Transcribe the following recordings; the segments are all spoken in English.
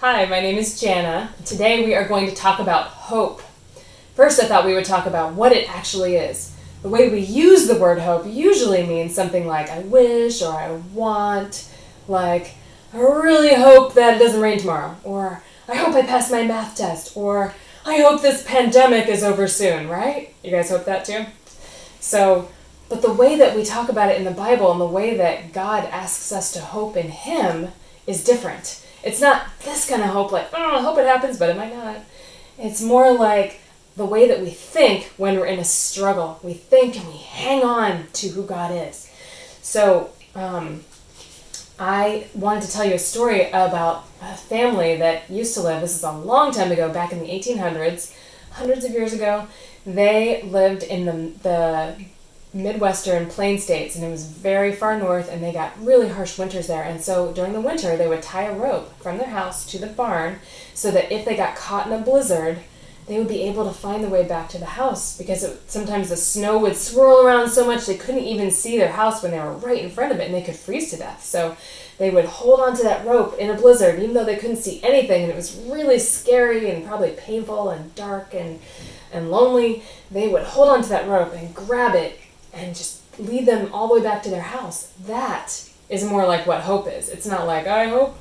Hi, my name is Janna. Today we are going to talk about hope. First, I thought we would talk about what it actually is. The way we use the word hope usually means something like I wish or I want, like I really hope that it doesn't rain tomorrow, or I hope I pass my math test, or I hope this pandemic is over soon, right? You guys hope that too? But the way that we talk about it in the Bible and the way that God asks us to hope in Him is different. It's not this kind of hope, like, I hope it happens, but it might not. It's more like the way that we think when we're in a struggle. We think and we hang on to who God is. So I wanted to tell you a story about a family that used to live, this is a long time ago, back in the 1800s, hundreds of years ago. They lived in the Midwestern plain states, and it was very far north, and they got really harsh winters there. And so during the winter, they would tie a rope from their house to the barn so that if they got caught in a blizzard, they would be able to find their way back to the house, because sometimes the snow would swirl around so much they couldn't even see their house when they were right in front of it, and they could freeze to death. So they would hold onto that rope in a blizzard, even though they couldn't see anything, and it was really scary and probably painful and dark and lonely. They would hold onto that rope and grab it and just lead them all the way back to their house. That is more like what hope is. It's not like, I hope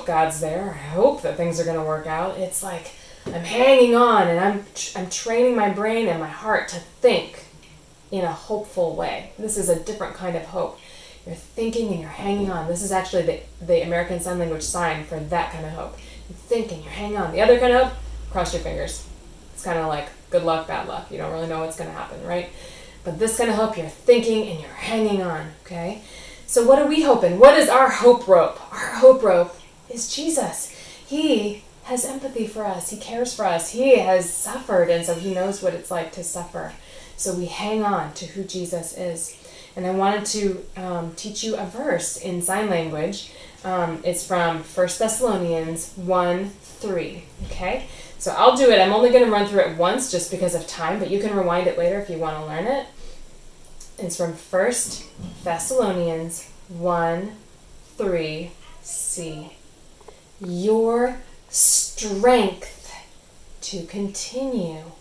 God's there. I hope that things are going to work out. It's like, I'm hanging on, and I'm training my brain and my heart to think in a hopeful way. This is a different kind of hope. You're thinking and you're hanging on. This is actually the American Sign Language sign for that kind of hope. You're thinking, you're hanging on. The other kind of hope, cross your fingers. It's kind of like good luck, bad luck. You don't really know what's going to happen, right? But this kind of hope, you're thinking and you're hanging on, okay? So what are we hoping? What is our hope rope? Our hope rope is Jesus. He has empathy for us. He cares for us. He has suffered, and so He knows what it's like to suffer. So we hang on to who Jesus is. And I wanted to teach you a verse in sign language. It's from 1 Thessalonians 1:3, okay? So I'll do it. I'm only going to run through it once just because of time, but you can rewind it later if you want to learn it. It's from 1 Thessalonians 1:3c. Your strength to continue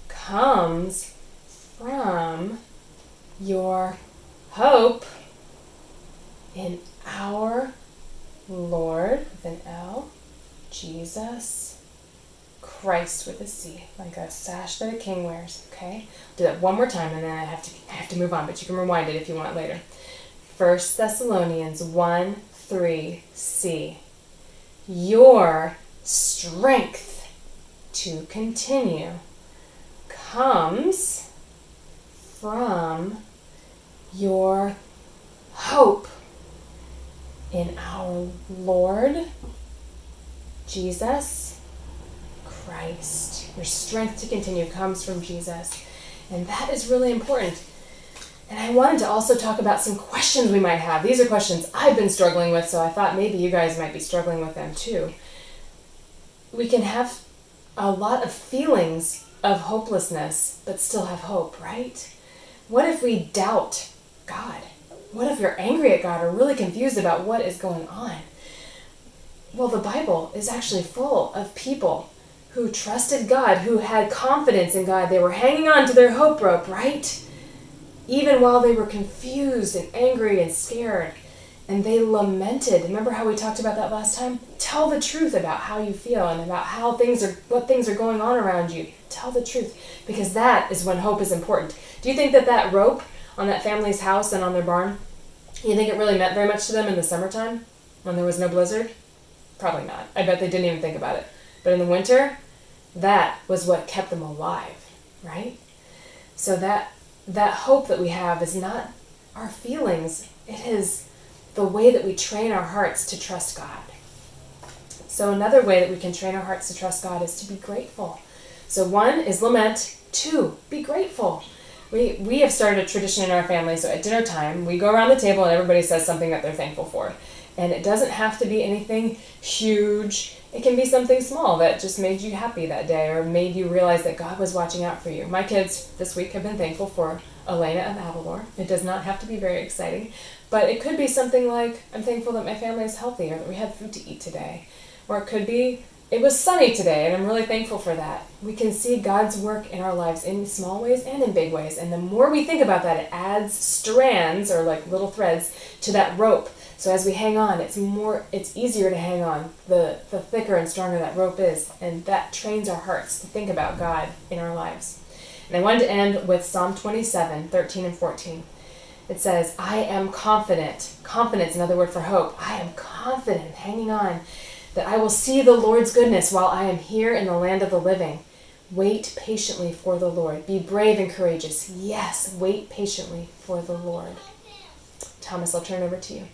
comes from your hope in our Lord, with an L, Jesus Christ with a C, like a sash that a king wears, okay? Do that one more time, and then I have to move on, but you can rewind it if you want later. 1 Thessalonians 1:3c. Your strength to continue comes from your hope in our Lord Jesus Christ. Your strength to continue comes from Jesus. And that is really important. And I wanted to also talk about some questions we might have. These are questions I've been struggling with, so I thought maybe you guys might be struggling with them too. We can have a lot of feelings of hopelessness, but still have hope, right? What if we doubt God? What if you're angry at God or really confused about what is going on? Well, the Bible is actually full of people who trusted God, who had confidence in God. They were hanging on to their hope rope, right? Even while they were confused and angry and scared. And they lamented. Remember how we talked about that last time? Tell the truth about how you feel and about what things are going on around you. Tell the truth, because that is when hope is important. Do you think that rope on that family's house and on their barn, you think it really meant very much to them in the summertime when there was no blizzard? Probably not. I bet they didn't even think about it. But in the winter, that was what kept them alive, right? So that hope that we have is not our feelings. It is the way that we train our hearts to trust God. So another way that we can train our hearts to trust God is to be grateful. So 1 is lament. 2, be grateful. We have started a tradition in our family, so at dinner time, we go around the table and everybody says something that they're thankful for. And it doesn't have to be anything huge. It can be something small that just made you happy that day or made you realize that God was watching out for you. My kids this week have been thankful for Elena of Avalor. It does not have to be very exciting, but it could be something like, I'm thankful that my family is healthy or that we had food to eat today. Or it could be, it was sunny today, and I'm really thankful for that. We can see God's work in our lives in small ways and in big ways. And the more we think about that, it adds strands, or like little threads, to that rope. So as we hang on, it's easier to hang on the thicker and stronger that rope is. And that trains our hearts to think about God in our lives. And I wanted to end with Psalm 27, 13 and 14. It says, I am confident. Confidence, another word for hope. I am confident, hanging on, that I will see the Lord's goodness while I am here in the land of the living. Wait patiently for the Lord. Be brave and courageous. Yes, wait patiently for the Lord. Thomas, I'll turn it over to you.